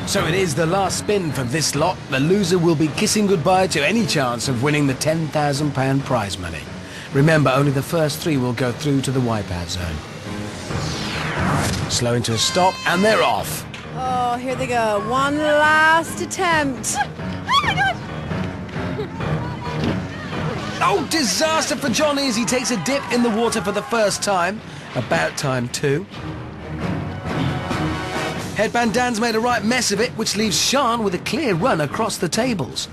So it is the last spin for this lot. The loser will be kissing goodbye to any chance of winning the £10,000 prize money. Remember, only the first 3 will go through to the wipeout zone. Slowing to a stop, and they're off. Oh, here they go. One last attempt. Oh my God! Oh, disaster for Johnny as he takes a dip in the water for the first time. About time too. Headband Dan's made a right mess of it, which leaves Sian with a clear run across the tables.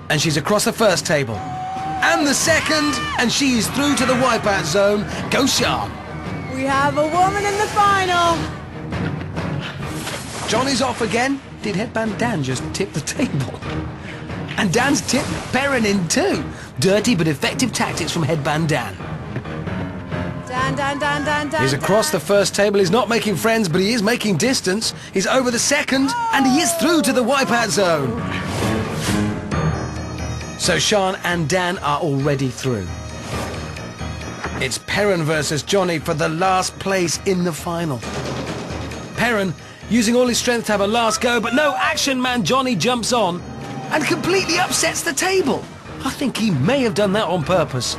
And she's across the first table. And the second, and she is through to the wipeout zone. Go Sian. We have a woman in the final. Johnny's off again. Did Headband Dan just tip the table? And Dan's tipped Perrin in too. Dirty but effective tactics from Headband Dan. Dan. He's across the first table. He's not making friends, but he is making distance. He's over the second, and he is through to the wipeout zone. So Sian and Dan are already through. It's Perrin versus Johnny for the last place in the final. Perrin using all his strength to have a last go, but no, action man Johnny jumps on and completely upsets the table. I think he may have done that on purpose.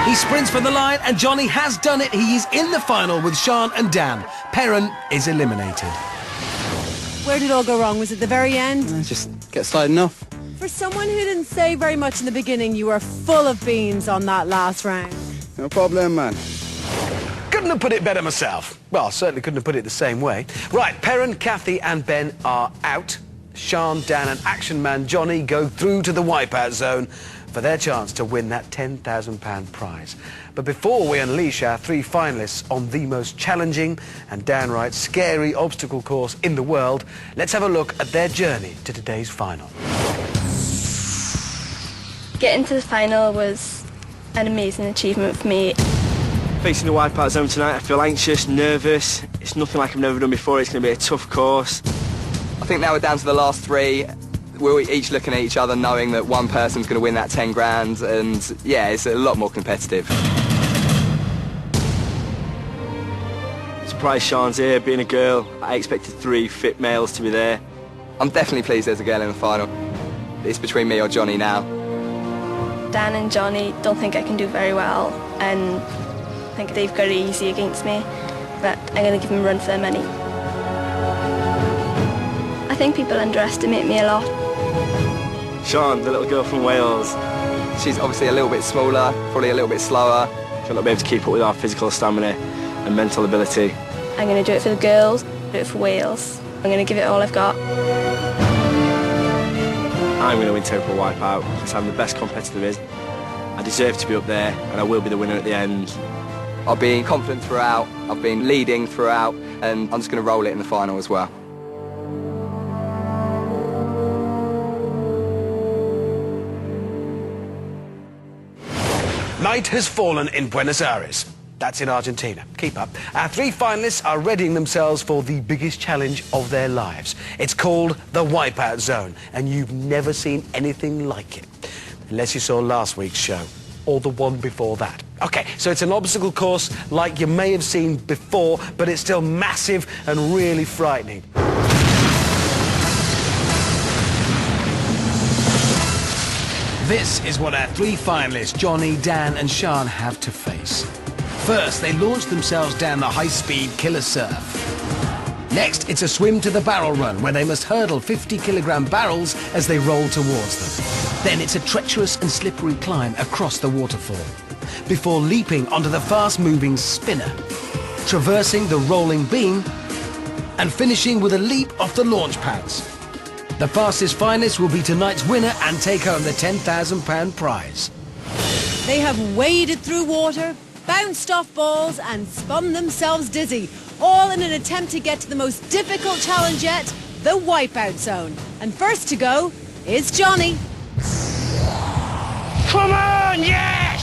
He sprints for the line, and Johnny has done it. He is in the final with Sian and Dan. Perrin is eliminated. Where did it all go wrong? Was it the very end? Just get sliding off. For someone who didn't say very much in the beginning, you were full of beans on that last round. No problem, man. Couldn't have put it better myself. Well, certainly couldn't have put it the same way. Right, Perrin, Kathy and Ben are out. Sian, Dan and action man Johnny go through to the wipeout zone for their chance to win that £10,000 prize. But before we unleash our 3 finalists on the most challenging and downright scary obstacle course in the world, let's have a look at their journey to today's final. Getting to the final was an amazing achievement for me. Facing the wipeout zone tonight, I feel anxious, nervous. It's nothing like I've never done before. It's going to be a tough course. I think now we're down to the last 3. We're each looking at each other knowing that one person's going to win that 10 grand, and yeah, it's a lot more competitive. Surprised Sian's here, being a girl. I expected 3 fit males to be there. I'm definitely pleased there's a girl in the final. It's between me or Johnny now. Dan and Johnny don't think I can do very well, and I think they've got it easy against me, but I'm going to give them a run for their money. I think people underestimate me a lot. Sian, the little girl from Wales. She's obviously a little bit smaller, probably a little bit slower. She'll not be able to keep up with our physical stamina and mental ability. I'm going to do it for the girls, do it for Wales. I'm going to give it all I've got. I'm going to win Total Wipeout because I'm the best competitor there is. I deserve to be up there, and I will be the winner at the end. I've been confident throughout, I've been leading throughout, and I'm just going to roll it in the final as well. Night has fallen in Buenos Aires. That's in Argentina. Keep up. Our 3 finalists are readying themselves for the biggest challenge of their lives. It's called the Wipeout Zone, and you've never seen anything like it. Unless you saw last week's show, or the one before that. Okay, so it's an obstacle course like you may have seen before, but it's still massive and really frightening. This is what our 3 finalists, Johnny, Dan and Sian, have to face. First, they launch themselves down the high-speed killer surf. Next, it's a swim to the barrel run, where they must hurdle 50-kilogram barrels as they roll towards them. Then it's a treacherous and slippery climb across the waterfall, before leaping onto the fast-moving spinner, traversing the rolling beam, and finishing with a leap off the launch pads. The fastest finalist will be tonight's winner and take home the £10,000 prize. They have waded through water, bounced off balls and spun themselves dizzy, all in an attempt to get to the most difficult challenge yet, the Wipeout Zone. And first to go is Johnny. Come on, yes!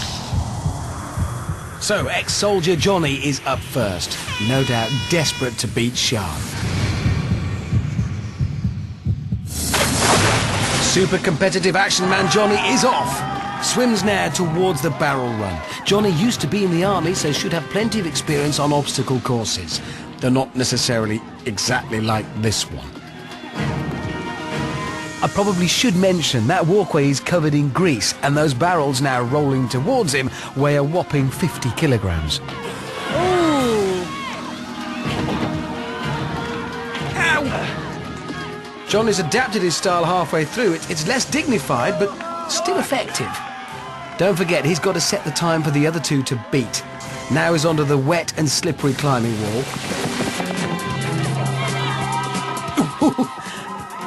So, ex-soldier Johnny is up first, no doubt desperate to beat Sian. Super competitive action man Johnny is off. swims now towards the barrel run. Johnny used to be in the army, so should have plenty of experience on obstacle courses. They're not necessarily exactly like this one. I probably should mention that walkway is covered in grease, and those barrels now rolling towards him weigh a whopping 50 kilograms. Ooh. Ow! Johnny's adapted his style halfway through. It's less dignified, but still effective. Don't forget, he's got to set the time for the other two to beat. Now he's onto the wet and slippery climbing wall.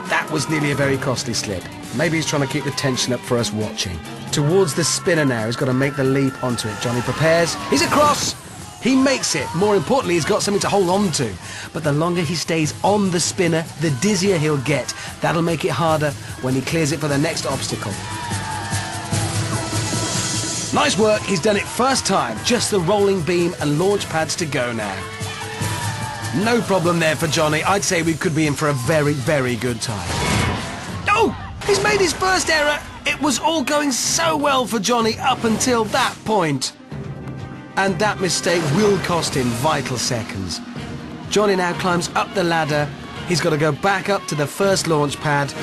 That was nearly a very costly slip. Maybe he's trying to keep the tension up for us watching. Towards the spinner now, he's got to make the leap onto it. Johnny prepares. He's across! He makes it. More importantly, he's got something to hold on to. But the longer he stays on the spinner, the dizzier he'll get. That'll make it harder when he clears it for the next obstacle. Nice work, he's done it first time. Just the rolling beam and launch pads to go now. No problem there for Johnny. I'd say we could be in for a very, very good time. Oh! He's made his first error. It was all going so well for Johnny up until that point. And that mistake will cost him vital seconds. Johnny now climbs up the ladder. He's got to go back up to the first launch pad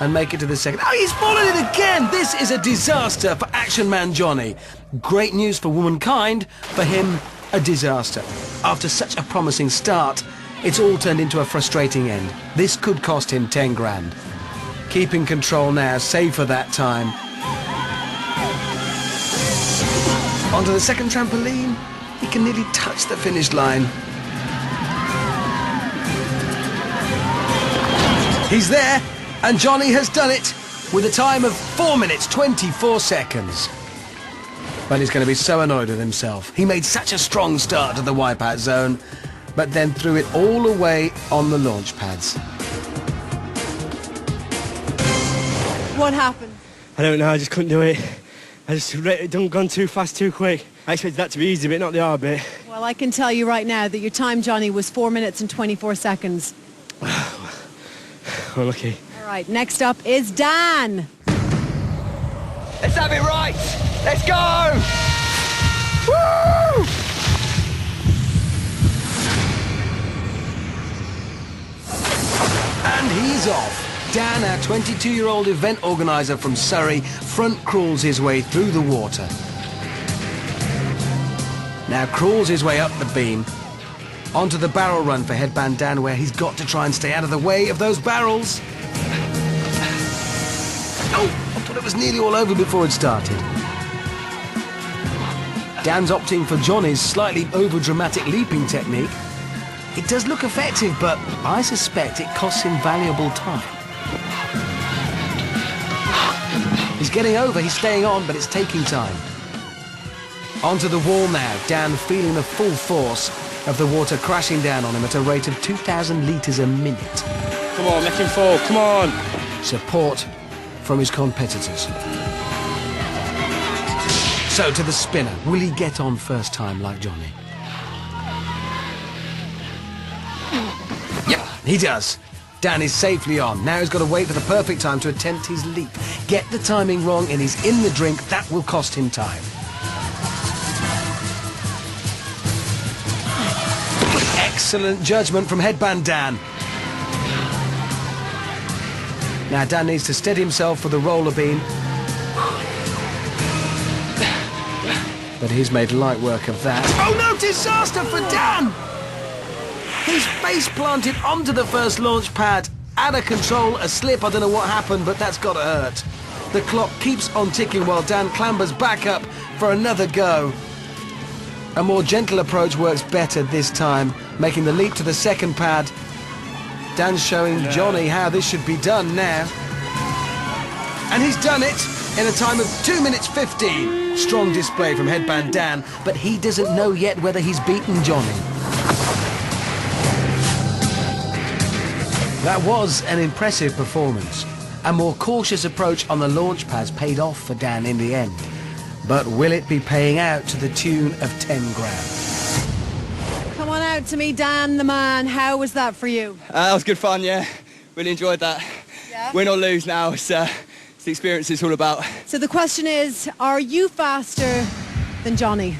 and make it to the second. Oh, he's fallen it again! This is a disaster for Action Man Johnny. Great news for womankind. For him, a disaster. After such a promising start, it's all turned into a frustrating end. This could cost him 10 grand. Keeping control now, save for that time. Onto the second trampoline. He can nearly touch the finish line. He's there, and Johnny has done it with a time of 4 minutes, 24 seconds. But he's going to be so annoyed with himself. He made such a strong start to the Wipeout zone, but then threw it all away on the launch pads. What happened? I don't know, I just couldn't do it. I just gone too fast, too quick. I expected that to be easy, but not the hard bit. Well, I can tell you right now that your time, Johnny, was 4 minutes and 24 seconds. Unlucky. All right, next up is Dan. Let's have it right! Let's go! Woo! And he's off. Dan, our 22-year-old event organizer from Surrey, front crawls his way through the water. Now crawls his way up the beam, onto the barrel run for Headband Dan, where he's got to try and stay out of the way of those barrels. Oh, I thought it was nearly all over before it started. Dan's opting for Johnny's slightly over-dramatic leaping technique. It does look effective, but I suspect it costs him valuable time. He's getting over, he's staying on, but it's taking time. Onto the wall now, Dan feeling the full force of the water crashing down on him at a rate of 2,000 litres a minute. Come on, make him fall, come on! Support from his competitors. So to the spinner, will he get on first time like Johnny? Yep, he does. Dan is safely on. Now he's got to wait for the perfect time to attempt his leap. Get the timing wrong and he's in the drink. That will cost him time. Excellent judgment from Headband Dan. Now Dan needs to steady himself for the roller beam. But he's made light work of that. Oh no, disaster for Dan! He's face planted onto the first launch pad. Out of control, a slip, I don't know what happened, but that's got to hurt. The clock keeps on ticking while Dan clambers back up for another go. A more gentle approach works better this time, making the leap to the second pad. Dan's showing Johnny how this should be done now. And he's done it in a time of 2 minutes 15. Strong display from Headband Dan, but he doesn't know yet whether he's beaten Johnny. That was an impressive performance. A more cautious approach on the launch pads paid off for Dan in the end. But will it be paying out to the tune of 10 grand? Come on out to me, Dan the man. How was that for you? That was good fun, yeah. Really enjoyed that. Yeah? Win or lose now, it's It's the experience it's all about. So the question is, are you faster than Johnny?